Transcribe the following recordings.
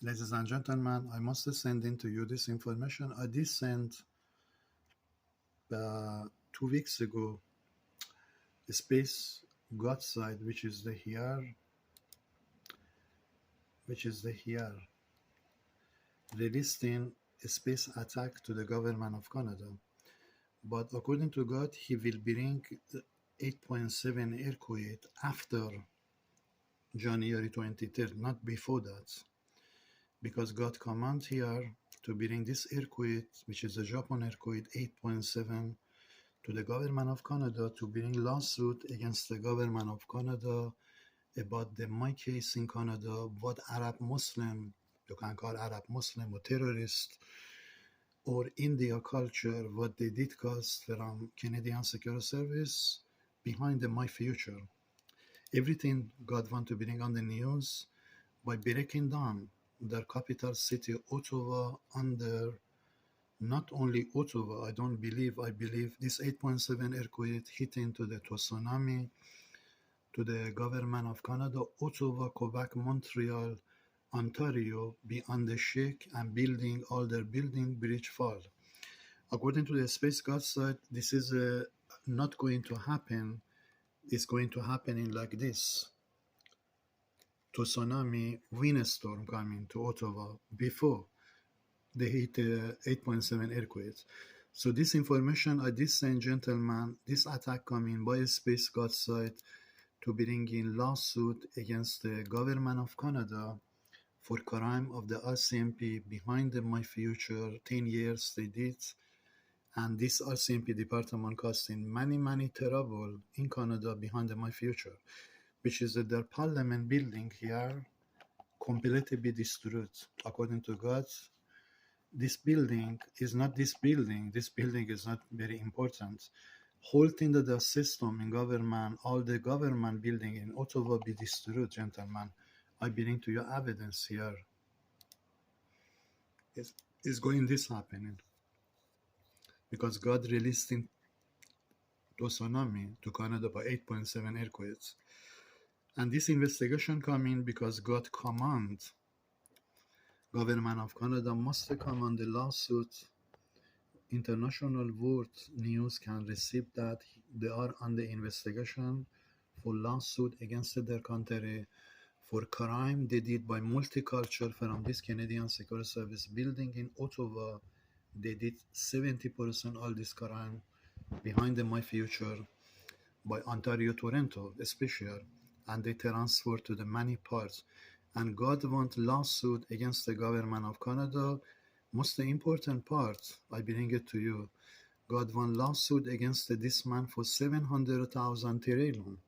Ladies and gentlemen, I must send in to you this information. I did send 2 weeks ago a space God side, which is the here, releasing a space attack to the government of Canada. But according to God, He will bring 8.7 earthquake after January 23rd, not before that. Because God command here to bring this earthquake, which is a Japan earthquake 8.7, to the government of Canada to bring lawsuit against the government of Canada about my case in Canada, what Arab Muslim, you can call Arab Muslim or terrorist, or India culture, what they did cause from Canadian Security Service behind my future. Everything God want to bring on the news by breaking down their capital city, Ottawa, under not only Ottawa, I believe this 8.7 earthquake hitting to the tsunami, to the government of Canada, Ottawa, Quebec, Montreal, Ontario be on the shake and building all their building bridge fall. According to the Space God side, this is not going to happen. It's going to happen in like this. Tsunami, windstorm coming to Ottawa before they hit 8.7 earthquakes. So this information I did send, gentlemen, this attack coming by Space God side to bring in lawsuit against the government of Canada for crime of the RCMP behind my future. 10 years they did. And this RCMP department costing many terrible in Canada behind my future, which is that their parliament building here completely be destroyed. According to God, this building is not this building. This building is not very important. Whole thing that the system in government, all the government building in Ottawa be destroyed, gentlemen. I bring to you evidence here. Is going this happening because God released in tsunami to Canada by 8.7 earthquakes. And this investigation coming because God command government of Canada must command the lawsuit. International world news can receive that they are under investigation for lawsuit against their country for crime they did by multicultural from this Canadian Security Service building in Ottawa. They did 70% all this crime behind my future by Ontario, Toronto, especially, and they transfer to the many parts. And God want lawsuit against the government of Canada. Most important part, I bring it to you. God want lawsuit against this man for 700,000 trillion.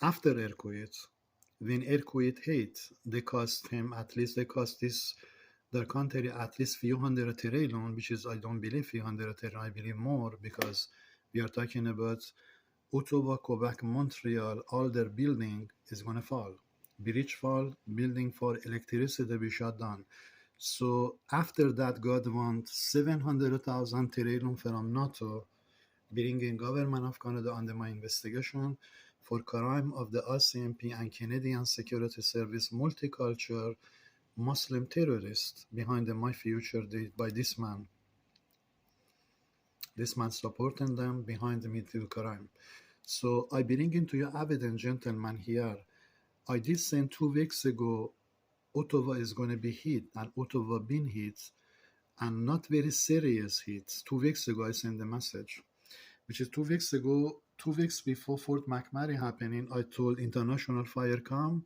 After earthquake, when earthquake hit, they cost their country at least few hundred trillion, which is, I don't believe few hundred trillion, I believe more, because we are talking about Ottawa, Quebec, Montreal, all their building is going to fall. Bridge fall, building fall, electricity be shut down. So after that, God wants 700,000 trillion from NATO, bringing government of Canada under my investigation for crime of the RCMP and Canadian Security Service multicultural Muslim terrorist behind my future by this man. This man supporting them behind me to crime. So I bring into you evidence, gentlemen, here. I did send 2 weeks ago, Ottawa is going to be hit, and Ottawa been hit, and not very serious hits. 2 weeks ago, I sent the message, which is 2 weeks ago, 2 weeks before Fort McMurray happening, I told international fire come,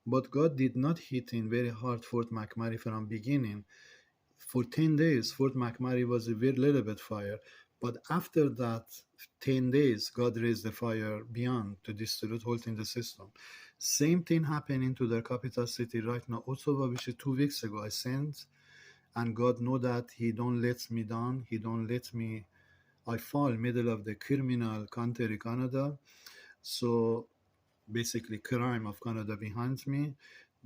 but God did not hit in very hard Fort McMurray from beginning. For 10 days, Fort McMurray was a very little bit fire. But after that 10 days, God raised the fire beyond to destroy whole thing, the system. Same thing happening to their capital city right now, Ottawa, which is 2 weeks ago I sent. And God know that He don't let me down. He don't let me, I fall middle of the criminal country, Canada. So basically crime of Canada behind me.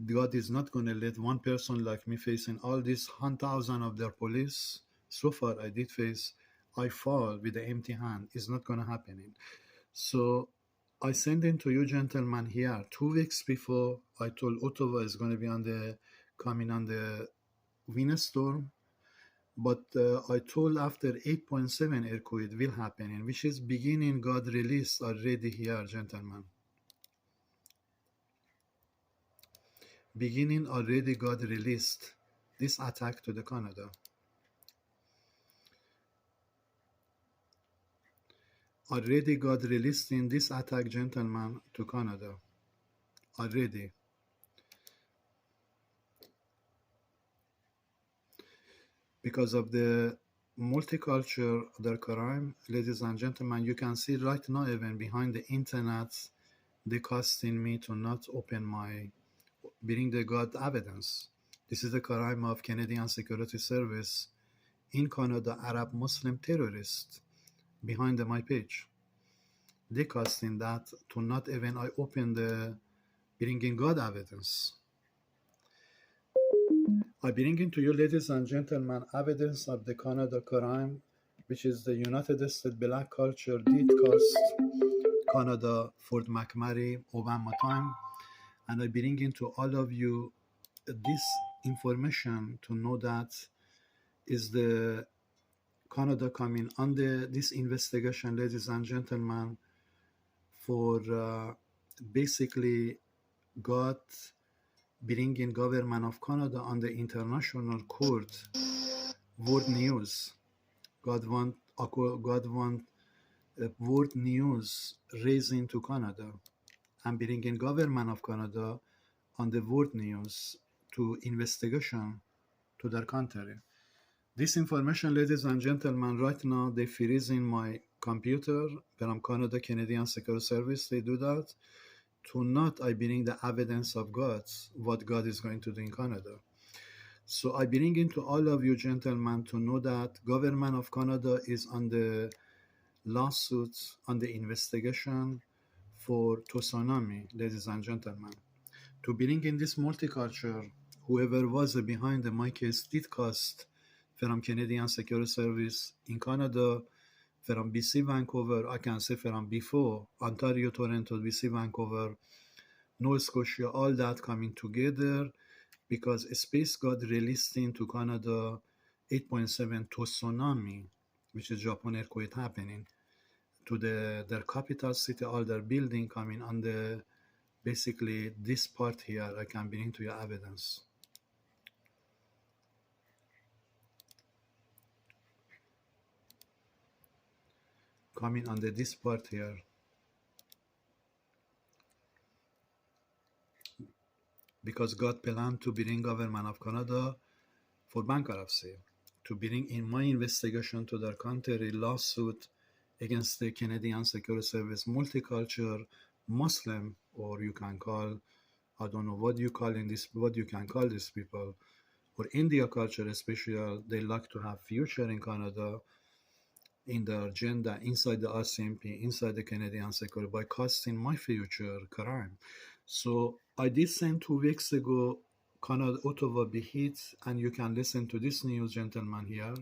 God is not going to let one person like me facing all these 100,000 of their police. So far I did face, I fall with the empty hand. It's not going to happen. So I send in to you gentlemen here 2 weeks before. I told Ottawa is going to be coming on the windstorm, but I told after 8.7 earthquake will happen, and which is beginning God released already here, gentlemen. Beginning already God released this attack to the Canada. Already God released in this attack, gentlemen, to Canada. Already. Because of the multicultural, their crime, ladies and gentlemen, you can see right now even behind the internet, they casting me to not open my, bring the God evidence. This is the crime of Canadian Security Service in Canada, Arab Muslim terrorists behind my page. They casting that to not even I open the bringing God evidence. I bring into you, ladies and gentlemen, evidence of the Canada crime, which is the United States black culture did cost Canada, Fort McMurray, Obama time, and I bring into all of you this information to know that is the Canada coming under this investigation, ladies and gentlemen, for basically got bringing government of Canada on the international court world news. God want world news raising to Canada and bringing government of Canada on the world news to investigation to their country. This information, ladies and gentlemen, right now they freeze in my computer from Canada Canadian Security Service. They do that to not I bring the evidence of God's what God is going to do in Canada. So I bring into all of you gentlemen to know that government of Canada is on the lawsuits, on the investigation for tsunami, ladies and gentlemen. To bring in this multiculture, whoever was behind the my case did cost from Canadian Security Service in Canada, from BC Vancouver, I can say from before, Ontario, Toronto, BC Vancouver, Nova Scotia, all that coming together because space got released into Canada 8.7 tsunami, which is Japan earthquake happening, to their capital city, all their building coming on the, basically this part here, I can bring to your evidence. Coming under this part here. Because God planned to bring government of Canada for bankruptcy, to bring in my investigation to their country lawsuit against the Canadian Security Service multicultural Muslim, or you can call, I don't know what you call in this, what you can call these people, or India culture especially, they like to have future in Canada in their agenda inside the RCMP, inside the Canadian Security by casting my future crime. So I did send 2 weeks ago Canada, Ottawa be hit, and you can listen to this news, gentlemen, here.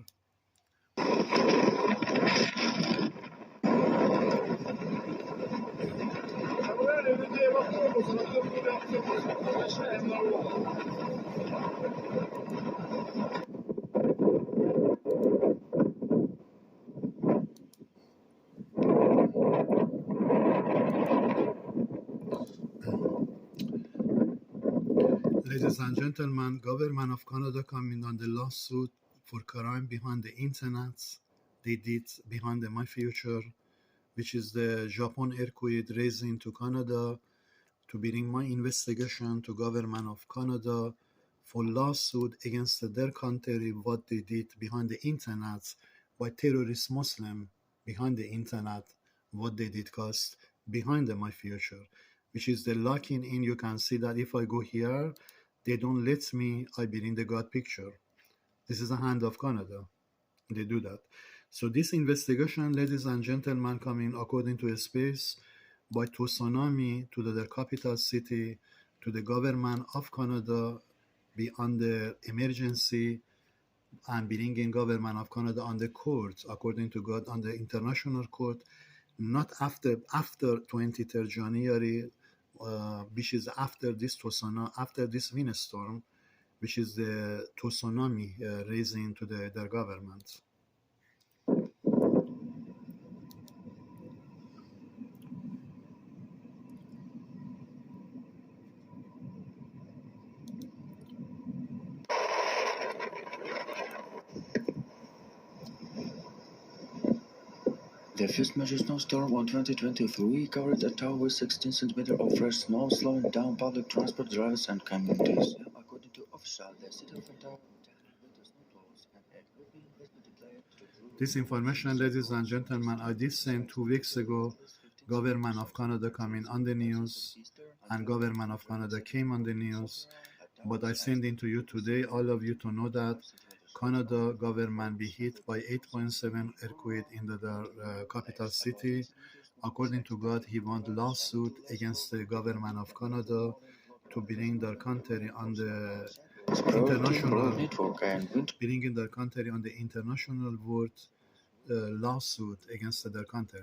Ladies and gentlemen, government of Canada coming on the lawsuit for crime behind the internet. They did behind my future, which is the Japan earthquake raising to Canada to bring my investigation to government of Canada for lawsuit against their country, what they did behind the internet by terrorist Muslim behind the internet, what they did cost behind my future, which is the locking in. You can see that if I go here, they don't let me, I bring the God picture. This is the hand of Canada. They do that. So this investigation, ladies and gentlemen, coming according to a space by tsunami to their capital city, to the government of Canada, be under emergency and bringing government of Canada on the court, according to God, on the international court, not after 23rd January, which is after this windstorm, which is the tsunami raising to their government. The first major snowstorm of 2023 covered a total with 16 centimeters of fresh snow, slowing down public transport drivers and commuters. According to officials, the city of Ottawa winter snowplows and a heavy investment declared to This information, ladies and gentlemen, I did send 2 weeks ago. Government of Canada coming on the news, and Government of Canada came on the news. But I send it to you today, all of you, to know that Canada government be hit by 8.7 earthquake in the capital city. According to God, he won lawsuit against the government of Canada to bring their country on the international world lawsuit against their country.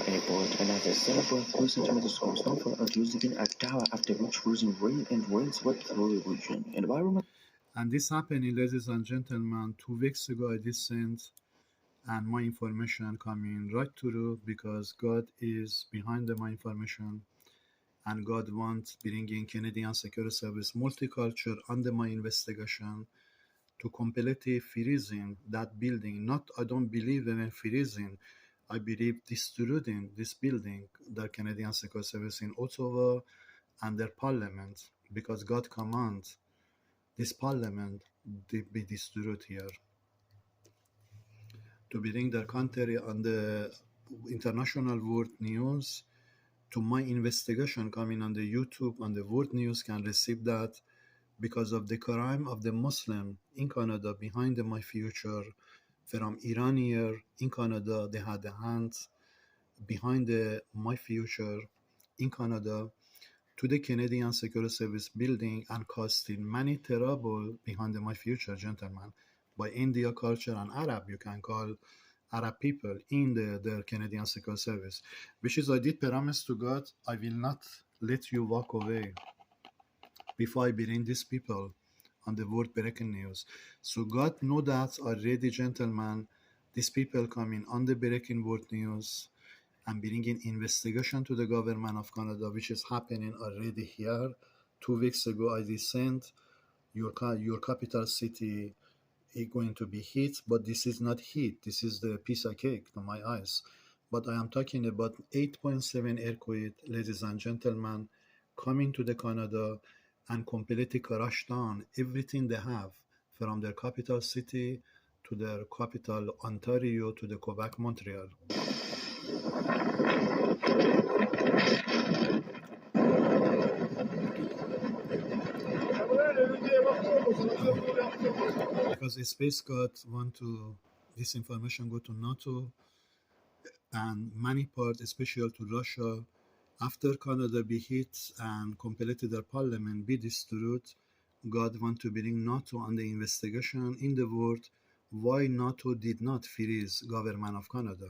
Airport, another 7.3 centimeters of snowfall are used in Ottawa, after which freezing rain and wind swept through the region. Environment. And this happened, ladies and gentlemen, 2 weeks ago. I did send, and my information coming right through, because God is behind my information, and God wants bringing Canadian Security Service multicultural under my investigation to completely freezing that building. Not, I don't believe in freezing. I believe destroying this building, the Canadian Security Service in Ottawa and their parliament, because God commands this parliament to be destroyed here, to bring their country on the international world news. To my investigation coming on the YouTube, on the world news, can receive that because of the crime of the Muslim in Canada behind my future. From Iranian in Canada, they had the hands behind my future in Canada to the Canadian Security Service building, and costing many terrible behind my future, gentlemen, by India culture and Arab, you can call Arab people in the Canadian Security Service, which is I did promise to God, I will not let you walk away before I bring these people on the world breaking news. So God know that already, gentlemen, these people coming on the breaking world news and bringing investigation to the government of Canada, which is happening already here. 2 weeks ago, I did send your capital city is going to be hit, but this is not heat. This is the piece of cake to my eyes. But I am talking about 8.7 earthquake, ladies and gentlemen, coming to the Canada and completely crash down everything they have, from their capital city to their capital Ontario to the Quebec, Montreal. Because the Space God want to this information go to NATO and many parts, especially to Russia. After Canada be hit and completely their parliament be destroyed, God want to bring NATO on the investigation in the world why NATO did not freeze government of Canada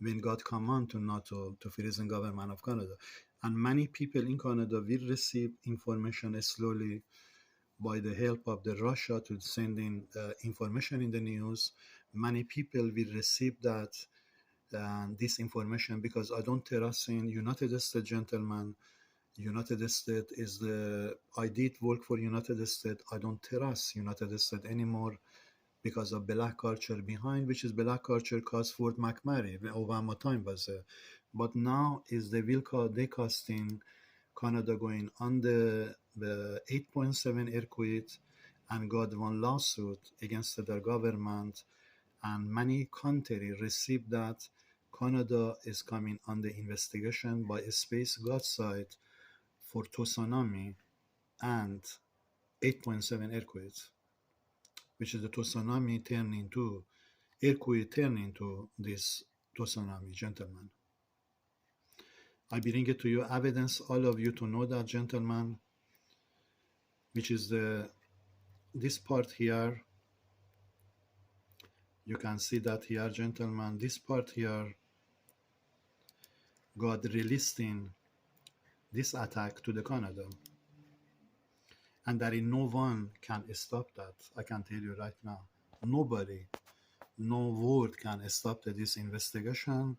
when God command to NATO to freeze the government of Canada. And many people in Canada will receive information slowly by the help of the Russia to send in information in the news. Many people will receive that this information, because I don't trust in United States, gentlemen. United States is I did work for United States. I don't trust United States anymore because of black culture behind, which is black culture caused Fort McMurray when Obama time was there. But now is they casting Canada going on the 8.7 earthquake, and got one lawsuit against their government, and many countries received that Canada is coming under investigation by a Space God site for tsunami and 8.7 earthquakes, which is the tsunami turning into earthquake turning into this tsunami, gentlemen. I bring it to you evidence, all of you, to know that, gentlemen, which is this part here, you can see that here, gentlemen, this part here got released in this attack to the Canada. And there is no one can stop that. I can tell you right now. Nobody, no word can stop this investigation,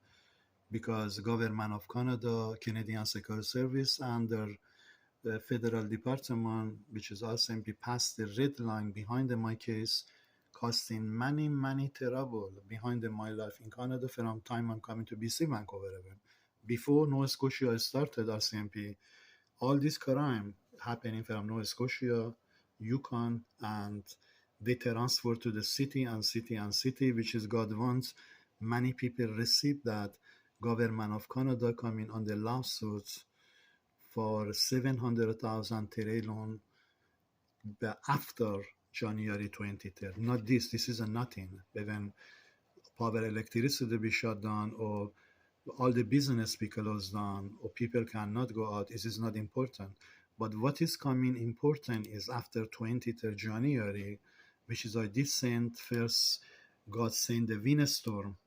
because government of Canada, Canadian Security Service, and the federal department, which is RCMP, passed the red line behind my case, costing many terrible behind my life in Canada from time I'm coming to BC, Vancouver. Before Nova Scotia started RCMP, all this crime happening from Nova Scotia, Yukon, and they transfer to the city and city and city, which is God wants. Many people receive that. Government of Canada coming on the lawsuits for 700,000 terrain loan after January 23rd. Not this is a nothing. When power electricity be shut down, or all the business be closed down, or people cannot go out, this is not important. But what is coming important is after 23rd January, which is I did send first, God sent the windstorm.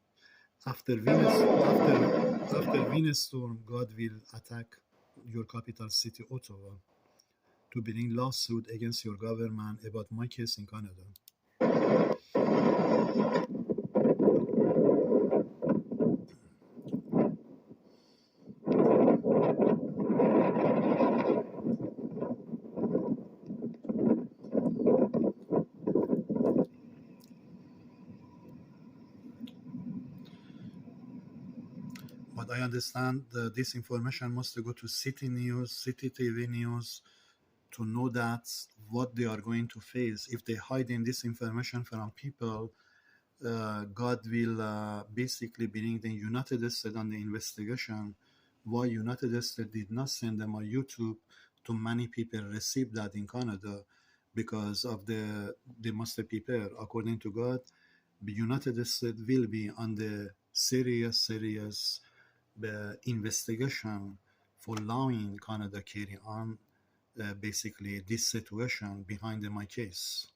After windstorm, God will attack your capital city, Ottawa, to bring lawsuit against your government about my case in Canada. But I understand that this information must go to city news, city TV news, to know that what they are going to face. If they hide in this information from people, God will basically bring the United States on the investigation. Why United States did not send them on YouTube to many people receive that in Canada, because of they must prepare according to God. The United States will be on the serious investigation for allowing Canada carry on basically this situation behind my case.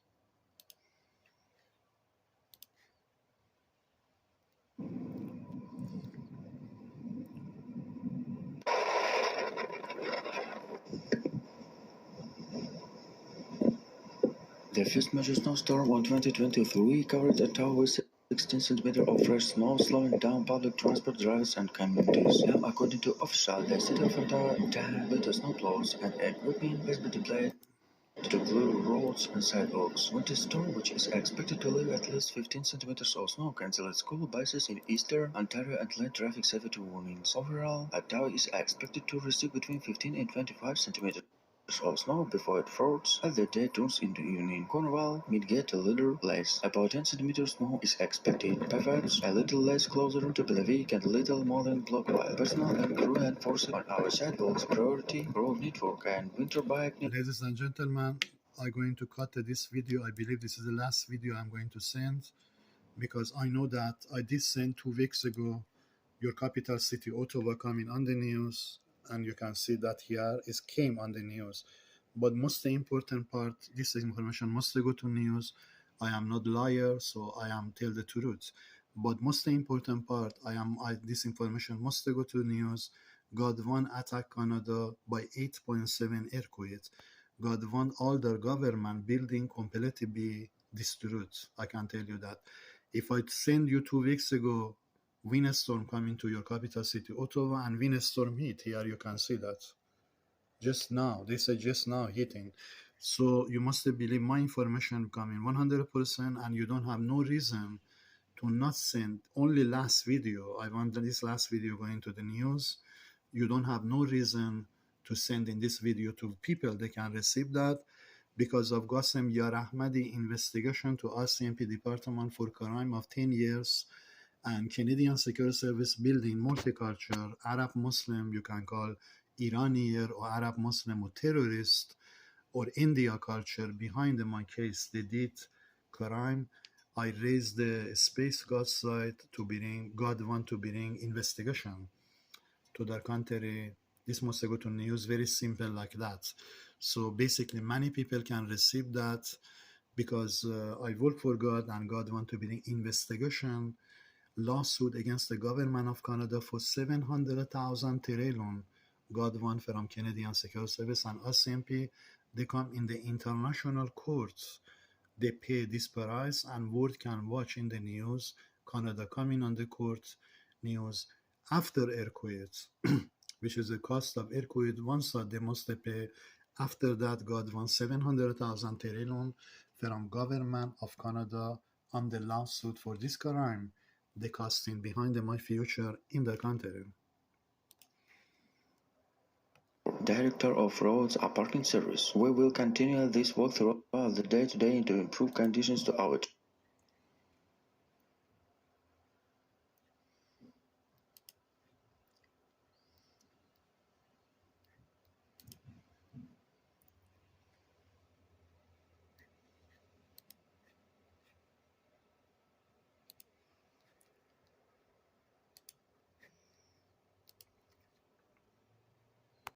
The first major snowstorm of 2023 covered a town with 16 centimeters of fresh snow, slowing down public transport, drivers, and communities. Now, according to officials, the city of Ontario with the snowplows and equipment has been deployed to clear roads and sidewalks. Winter storm, which is expected to leave at least 15 centimeters of snow, canceled school buses in Eastern Ontario and led traffic safety warnings. Overall, Ottawa is expected to receive between 15 and 25 centimeters of snow before it falls as the day turns into evening. Cornwall may get a little less. About 10 centimeters snow is expected. Perhaps a little less closer to Belavik and a little more than block, while personnel and crew enforced on our sidewalks, priority road network, and winter bike network. Ladies and gentlemen, I'm going to cut this video. I believe this is the last video I'm going to send, because I know that I did send 2 weeks ago your capital city, Ottawa, coming on the news, and you can see that here it came on the news. But most important part, this information must go to news. I am not liar, so I am tell the truth. But most important part, this information must go to news. God one attack Canada by 8.7 earthquake. God want all the government building completely be destroyed. I can tell you that. If I send you 2 weeks ago windstorm coming to your capital city, Ottawa, and windstorm hit here, you can see that. Just now, they say just now hitting. So you must believe my information coming 100%, and you don't have no reason to not send only last video. I want this last video going to the news. You don't have no reason to send in this video to people. They can receive that because of Qassem Yar Ahmadi investigation to RCMP Department for crime of 10 years and Canadian Security Service building multicultural Arab Muslim, you can call Iranian or Arab Muslim or terrorist or India culture behind my case. They did crime. I raised the space God side to bring, God want to bring investigation to their country. This must go to news, very simple like that. So basically many people can receive that. because I work for God and God want to bring investigation lawsuit against the government of Canada for 700,000 trillion. God want from Canadian Security Service and RCMP. They come in the international courts. They pay this price and world can watch in the news. Canada coming on the court news after earthquakes, which is the cost of earthquake. Once that they must pay. After that, God wants 700,000 trillion from government of Canada on the lawsuit for this crime. They casting behind my future in the country. Director of Roads and Parking Service. We will continue this work throughout the day today to improve conditions to our